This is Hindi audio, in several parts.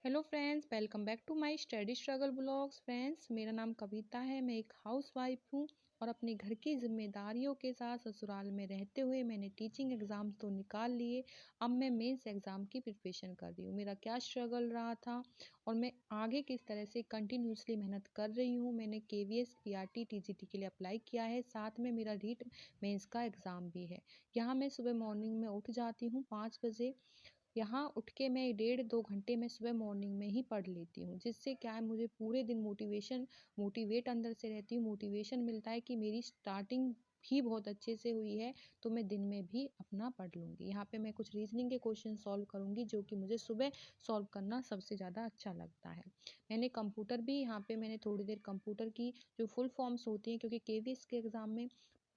Hello friends, welcome back to my study struggle blogs. Friends, मेरा नाम कविता है। मैं एक हाउसवाइफ हूँ और अपने घर की जिम्मेदारियों के साथ ससुराल में रहते हुए मैंने टीचिंग एग्ज़ाम्स तो निकाल लिए। अब मैं मेंस एग्ज़ाम की प्रिपरेशन कर रही हूँ। मेरा क्या स्ट्रगल रहा था और मैं आगे किस तरह से कंटिन्यूसली मेहनत कर रही हूँ। मैंने केवीएस, पीआरटी, टीजीटी के लिए अप्लाई किया है। साथ में मेरा रीट मेंस का एग्ज़ाम भी है। यहाँ मैं सुबह मॉर्निंग में उठ जाती हूँ 5 बजे। यहाँ उठ के मैं 1.5-2 घंटे मैं सुबह मॉर्निंग में ही पढ़ लेती हूँ, जिससे क्या है मुझे पूरे दिन मोटिवेट अंदर से रहती हूँ। मोटिवेशन मिलता है कि मेरी स्टार्टिंग ही बहुत अच्छे से हुई है, तो मैं दिन में भी अपना पढ़ लूँगी। यहाँ पे मैं कुछ रीजनिंग के क्वेश्चन सॉल्व करूँगी, जो कि मुझे सुबह सॉल्व करना सबसे ज़्यादा अच्छा लगता है। मैंने कंप्यूटर भी यहाँ पे मैंने थोड़ी देर कंप्यूटर की जो फुल फॉर्म्स होती हैं, क्योंकि केवीएस के एग्ज़ाम में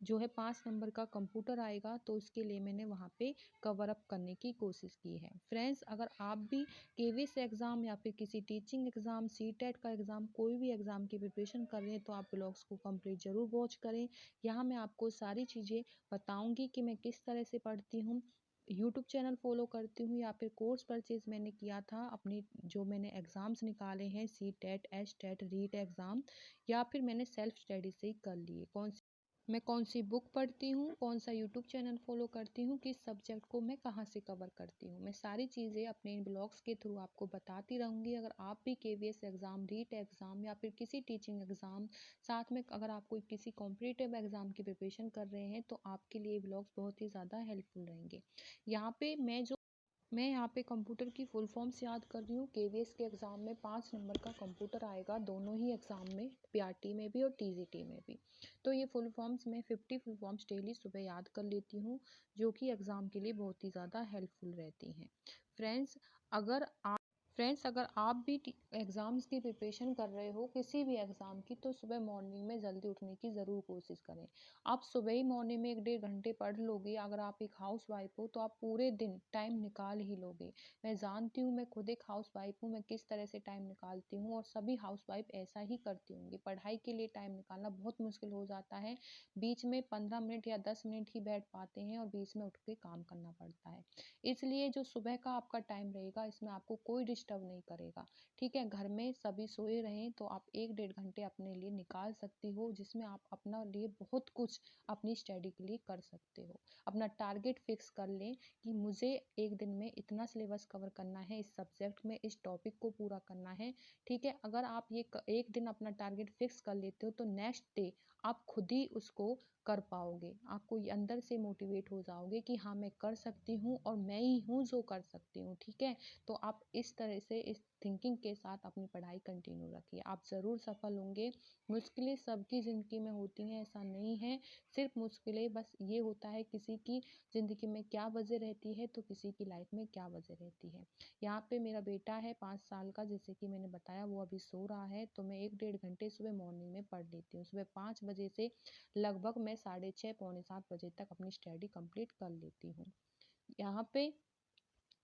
जो है 5 नंबर का कंप्यूटर आएगा, तो उसके लिए मैंने वहाँ पे कवर अप करने की कोशिश की है। फ्रेंड्स, अगर आप भी केवीएस एग्ज़ाम या फिर किसी टीचिंग एग्ज़ाम, सीटेट का एग्ज़ाम, कोई भी एग्ज़ाम की प्रिपरेशन कर रहे हैं, तो आप ब्लॉग्स को कंप्लीट ज़रूर वॉच करें। यहाँ मैं आपको सारी चीज़ें बताऊँगी कि मैं किस तरह से पढ़ती हूँ, यूट्यूब चैनल फॉलो करती हूँ या फिर कोर्स परचेज मैंने किया था अपनी, जो मैंने एग्ज़ाम्स निकाले हैं सीटेट, एचटेट, रीट एग्ज़ाम, या फिर मैंने सेल्फ स्टडी से ही कर लिए। मैं कौन सी बुक पढ़ती हूँ, कौन सा यूट्यूब चैनल फॉलो करती हूँ, किस सब्जेक्ट को मैं कहाँ से कवर करती हूँ, मैं सारी चीज़ें अपने इन ब्लॉग्स के थ्रू आपको बताती रहूँगी। अगर आप भी केवीएस एग्ज़ाम, रीट एग्ज़ाम या फिर किसी टीचिंग एग्ज़ाम, साथ में अगर आप कोई किसी कॉम्पिटिटिव एग्ज़ाम की प्रिपरेशन कर रहे हैं, तो आपके लिए ब्लॉग्स बहुत ही ज़्यादा हेल्पफुल रहेंगे। यहाँ पे मैं यहाँ पे कंप्यूटर की फुल फॉर्म्स याद कर रही हूँ। केवीएस के एग्ज़ाम में 5 नंबर का कंप्यूटर आएगा, दोनों ही एग्ज़ाम में, पीआरटी में भी और टीजीटी में भी। तो ये फुल फॉर्म्स मैं 50 फुल फॉर्म्स डेली सुबह याद कर लेती हूँ, जो कि एग्ज़ाम के लिए बहुत ही ज़्यादा हेल्पफुल रहती हैं। फ्रेंड्स, अगर आप अगर आप भी एग्ज़ाम्स की प्रिपरेशन कर रहे हो, किसी भी एग्ज़ाम की, तो सुबह मॉर्निंग में जल्दी उठने की ज़रूर कोशिश करें। आप सुबह ही मॉर्निंग में 1-1.5 घंटे पढ़ लोगे, अगर आप एक हाउसवाइफ हो, तो आप पूरे दिन टाइम निकाल ही लोगे। मैं जानती हूँ, मैं खुद एक हाउसवाइफ हूँ, मैं किस तरह से टाइम निकालती हूँ और सभी हाउसवाइफ ऐसा ही करती होंगी। पढ़ाई के लिए टाइम निकालना बहुत मुश्किल हो जाता है। बीच में 15 मिनट या 10 मिनट ही बैठ पाते हैं और बीच में उठ के काम करना पड़ता है। इसलिए जो सुबह का आपका टाइम रहेगा, इसमें आपको कोई डिस्टर्ब नहीं करेगा। ठीक है, घर में सभी सोए रहें, तो आप 1-1.5 घंटे अपने लिए निकाल सकती हो, जिसमें आप अपना लिए बहुत कुछ अपनी स्टडी के लिए कर सकते हो। अपना टारगेट फिक्स कर लें कि मुझे एक दिन में इतना सिलेबस कवर करना है, इस सब्जेक्ट में इस टॉपिक को पूरा करना है। ठीक है, अगर आप ये एक दिन अपना टारगेट फिक्स कर लेते हो, तो नेक्स्ट डे आप खुद ही उसको कर पाओगे। आपको ये अंदर से मोटिवेट हो जाओगे कि हाँ, मैं कर सकती हूँ और मैं ही हूँ जो कर सकती हूँ। ठीक है, तो आप इस तरह से इस थिंकिंग के साथ अपनी पढ़ाई कंटिन्यू रखिए, आप ज़रूर सफल होंगे। मुश्किलें सबकी ज़िंदगी में होती हैं, ऐसा नहीं है। सिर्फ मुश्किलें बस ये होता है, किसी की ज़िंदगी में क्या वजह रहती है, तो किसी की लाइफ में क्या वजह रहती है। यहाँ पे मेरा बेटा है 5 साल का, जैसे कि मैंने बताया, वो अभी सो रहा है, तो मैं 1-1.5 घंटे सुबह मॉर्निंग में पढ़ लेती हूँ। सुबह 5 बजे से लगभग मैं 6:30 पौने 7 बजे तक अपनी स्टडी कंप्लीट कर लेती हूँ। यहाँ पे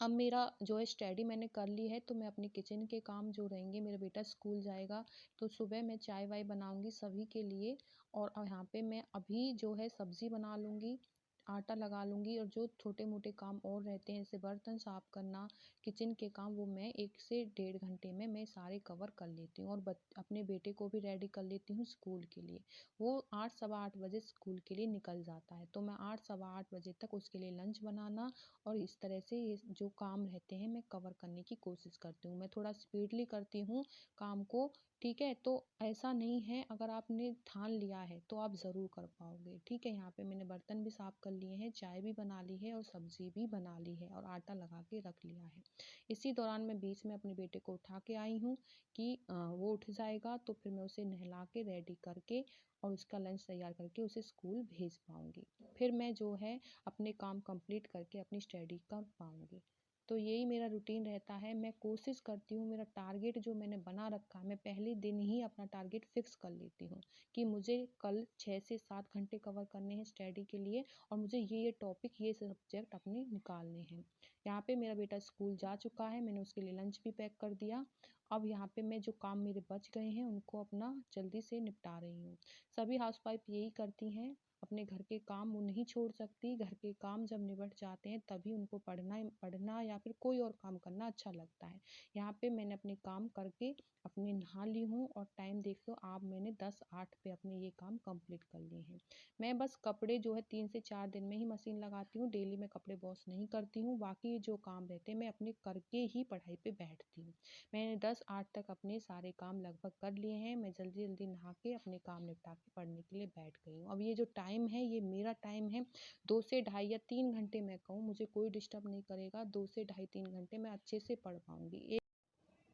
अब मेरा जो है स्टडी मैंने कर ली है, तो मैं अपने किचन के काम जो रहेंगे, मेरा बेटा स्कूल जाएगा, तो सुबह मैं चाय वाय बनाऊंगी सभी के लिए। और यहाँ पे मैं अभी जो है सब्जी बना लूँगी, आटा लगा लूँगी, और जो छोटे मोटे काम और रहते हैं, जैसे बर्तन साफ करना, किचन के काम, वो मैं 1 से 1.5 घंटे में मैं सारे कवर कर लेती हूँ। और अपने बेटे को भी रेडी कर लेती हूँ स्कूल के लिए। वो 8 सवा 8 बजे स्कूल के लिए निकल जाता है, तो मैं 8 सवा 8 बजे तक उसके लिए लंच बनाना और इस तरह से ये जो काम रहते हैं मैं कवर करने की कोशिश करती हूँ। मैं थोड़ा स्पीडली करती हूँ काम को। ठीक है, तो ऐसा नहीं है, अगर आपने ठान लिया है तो आप ज़रूर कर पाओगे। ठीक है, यहाँ पे मैंने बर्तन भी साफ़ कर लिए हैं, चाय भी बना ली है और सब्ज़ी भी बना ली है और आटा लगा के रख लिया है। इसी दौरान मैं बीच में अपने बेटे को उठा के आई हूँ कि वो उठ जाएगा, तो फिर मैं उसे नहला के रेडी करके और उसका लंच तैयार करके उसे स्कूल भेज पाऊँगी। फिर मैं जो है अपने काम कंप्लीट करके अपनी स्टडी कर पाऊँगी। तो यही मेरा रूटीन रहता है। मैं कोशिश करती हूँ, मेरा टारगेट जो मैंने बना रखा है, मैं पहले दिन ही अपना टारगेट फिक्स कर लेती हूँ कि मुझे कल 6 से 7 घंटे कवर करने हैं स्टडी के लिए, और मुझे ये टॉपिक, ये सब्जेक्ट अपने निकालने हैं। यहाँ पे मेरा बेटा स्कूल जा चुका है, मैंने उसके लिए लंच भी पैक कर दिया। अब यहाँ पे मैं जो काम मेरे बच गए हैं, उनको अपना जल्दी से निपटा रही हूँ। सभी हाउसवाइफ यही करती हैं। अपने घर के काम वो नहीं छोड़ सकती। घर के काम जब निबट जाते हैं तभी उनको पढ़ना या फिर कोई और काम करना अच्छा लगता है। यहाँ पे मैंने अपने काम करके अपने नहा ली हूँ और टाइम देख लो आप, मैंने 10:08 पे अपने ये काम कंप्लीट कर लिए हैं। मैं बस कपड़े जो है 3 से 4 दिन में ही मशीन लगाती हूँ, डेली मैं कपड़े वॉश नहीं करती हूँ। बाकी जो काम रहते हैं मैं अपने करके ही पढ़ाई पे बैठती हूँ। मैंने 10:08 तक अपने सारे काम लगभग कर लिए हैं। मैं जल्दी जल्दी नहा के अपने काम निपटा के पढ़ने के लिए बैठ गई हूँ। अब ये जो टाइम है ये मेरा टाइम है, 2 से ढाई या 3 घंटे मैं कहूँ, मुझे कोई डिस्टर्ब नहीं करेगा। 2 से ढाई 3 घंटे मैं अच्छे से पढ़ पाऊँगी।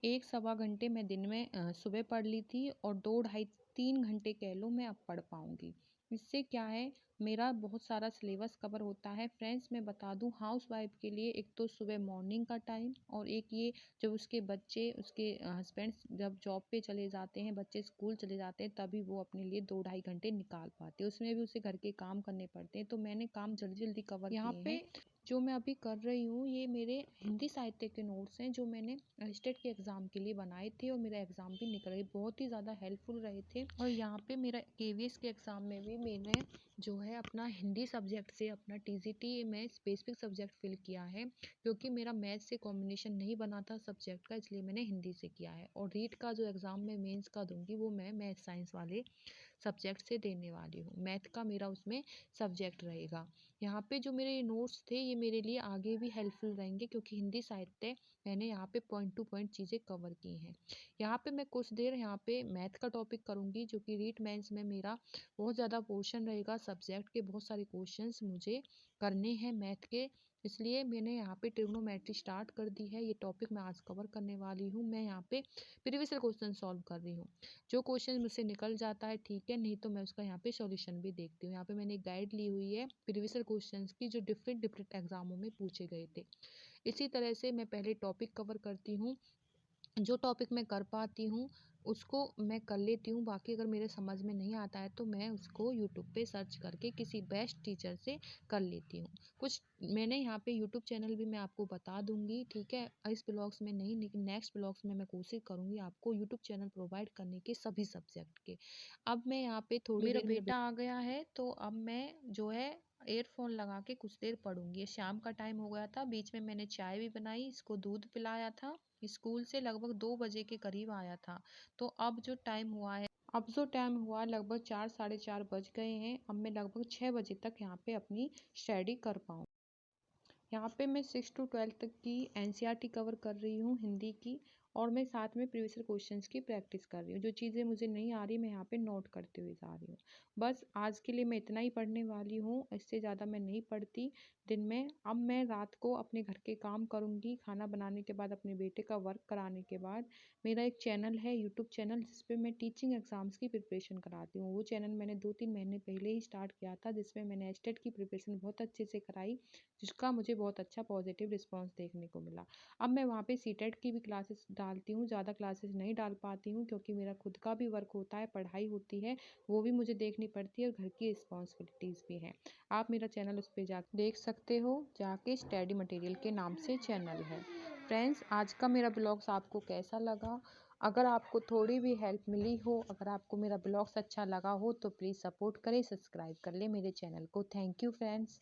एक सवा घंटे मैं दिन में सुबह पढ़ ली थी और 2 ढाई 3 घंटे कह लो मैं अब पढ़ पाऊँगी। इससे क्या है, मेरा बहुत सारा सिलेबस कवर होता है। फ्रेंड्स मैं बता दूँ, हाउसवाइफ़ के लिए एक तो सुबह मॉर्निंग का टाइम और एक ये जब उसके बच्चे उसके हस्बैंड्स जब जॉब पे चले जाते हैं, बच्चे स्कूल चले जाते हैं, तभी वो अपने लिए 2 ढाई घंटे निकाल पाते हैं। उसमें भी उसे घर के काम करने पड़ते हैं, तो मैंने काम जल्दी-जल्दी कवर यहाँ किए हैं। पे जो मैं अभी कर रही हूँ ये मेरे हिंदी साहित्य के नोट्स हैं, जो मैंने स्टेट के एग्ज़ाम के लिए बनाए थे और मेरा एग्ज़ाम भी निकल गए, बहुत ही ज़्यादा हेल्पफुल रहे थे। और यहाँ पे मेरा केवीएस के एग्ज़ाम में भी मैंने जो है अपना हिंदी सब्जेक्ट से अपना टीजीटी में स्पेसिफिक सब्जेक्ट फिल किया है, क्योंकि मेरा मैथ से कॉम्बिनेशन नहीं बना था सब्जेक्ट का, इसलिए मैंने हिंदी से किया है। और रीट का जो एग्ज़ाम मैं मेंस का दूंगी वो मैं मैथ साइंस वाले सब्जेक्ट से देने वाली हूँ। मैथ का मेरा उसमें सब्जेक्ट रहेगा। यहाँ पे जो मेरे नोट्स थे ये मेरे लिए आगे भी हेल्पफुल रहेंगे, क्योंकि हिंदी साहित्य मैंने यहाँ पे पॉइंट टू पॉइंट चीज़ें कवर की हैं। यहाँ पे मैं कुछ देर यहाँ पे मैथ का टॉपिक करूँगी, जो कि रीट मेंस में मेरा बहुत ज़्यादा पोर्शन रहेगा। सब्जेक्ट के बहुत सारे क्वेश्चंस मुझे करने हैं मैथ के, इसलिए मैंने यहाँ पे ट्रिग्नोमेट्री स्टार्ट कर दी है। ये टॉपिक मैं आज कवर करने वाली हूँ। मैं यहाँ पे प्रीवियस क्वेश्चन सॉल्व कर रही हूँ। जो क्वेश्चन मुझसे निकल जाता है ठीक है, नहीं तो मैं उसका यहाँ पे सॉल्यूशन भी देखती हूँ। यहाँ पे मैंने एक गाइड ली हुई है प्रीवियस क्वेश्चंस की, जो डिफरेंट डिफरेंट एग्जामों में पूछे गए थे। इसी तरह से मैं पहले टॉपिक कवर करती हूँ, जो टॉपिक मैं कर पाती हूँ उसको मैं कर लेती हूँ। बाकी अगर मेरे समझ में नहीं आता है तो मैं उसको यूट्यूब पे सर्च करके किसी बेस्ट टीचर से कर लेती हूँ। कुछ मैंने यहाँ पे यूट्यूब चैनल भी मैं आपको बता दूंगी, ठीक है, इस ब्लॉग्स में नहीं लेकिन नेक्स्ट ब्लॉग्स में मैं कोशिश करूँगी आपको यूट्यूब चैनल प्रोवाइड करने के सभी सब्जेक्ट के। अब मैं यहाँ पे थोड़ी मेरा बेटा आ गया है, तो अब मैं जो है एयरफोन लगा के कुछ देर पढ़ूंगी। शाम का टाइम हो गया था, बीच में मैंने चाय भी बनाई, इसको दूध पिलाया था। स्कूल से लगभग 2 बजे के करीब आया था। तो अब जो टाइम हुआ लगभग 4 साढ़े 4 बज गए हैं। अब मैं लगभग 6 बजे तक यहाँ पे अपनी स्टडी कर पाऊँ। यहाँ पे मैं 6 to 12 तक की एनसीईआरटी कवर कर रही हूँ हिंदी की, और मैं साथ में प्रीवियस क्वेश्चंस की प्रैक्टिस कर रही हूँ। जो चीज़ें मुझे नहीं आ रही मैं यहाँ पे नोट करते हुए जा रही हूँ। बस आज के लिए मैं इतना ही पढ़ने वाली हूँ, इससे ज़्यादा मैं नहीं पढ़ती दिन में। अब मैं रात को अपने घर के काम करूँगी, खाना बनाने के बाद अपने बेटे का वर्क कराने के बाद। मेरा एक चैनल है यूट्यूब चैनल, जिस पे मैं टीचिंग एग्ज़ाम्स की प्रिपरेशन कराती हूँ। वो चैनल मैंने 2-3 महीने पहले ही स्टार्ट किया था, जिसमें मैंने एस्टेट की प्रिपरेशन बहुत अच्छे से कराई, जिसका मुझे बहुत अच्छा पॉजिटिव रिस्पांस देखने को मिला। अब मैं वहाँ पे सीटेट की भी क्लासेस डालती हूँ, ज़्यादा क्लासेस नहीं डाल पाती हूँ क्योंकि मेरा खुद का भी वर्क होता है, पढ़ाई होती है, वो भी मुझे देखनी पड़ती है और घर की रिस्पॉन्सिबिलिटीज़ भी हैं। आप मेरा चैनल उस पर जा देख सकते हो, जाके स्टडी मटेरियल के नाम से चैनल है। फ्रेंड्स आज का मेरा ब्लॉग्स आपको कैसा लगा? अगर आपको थोड़ी भी हेल्प मिली हो, अगर आपको मेरा ब्लॉग्स अच्छा लगा हो तो प्लीज़ सपोर्ट करें, सब्सक्राइब कर लें मेरे चैनल को। Thank you friends.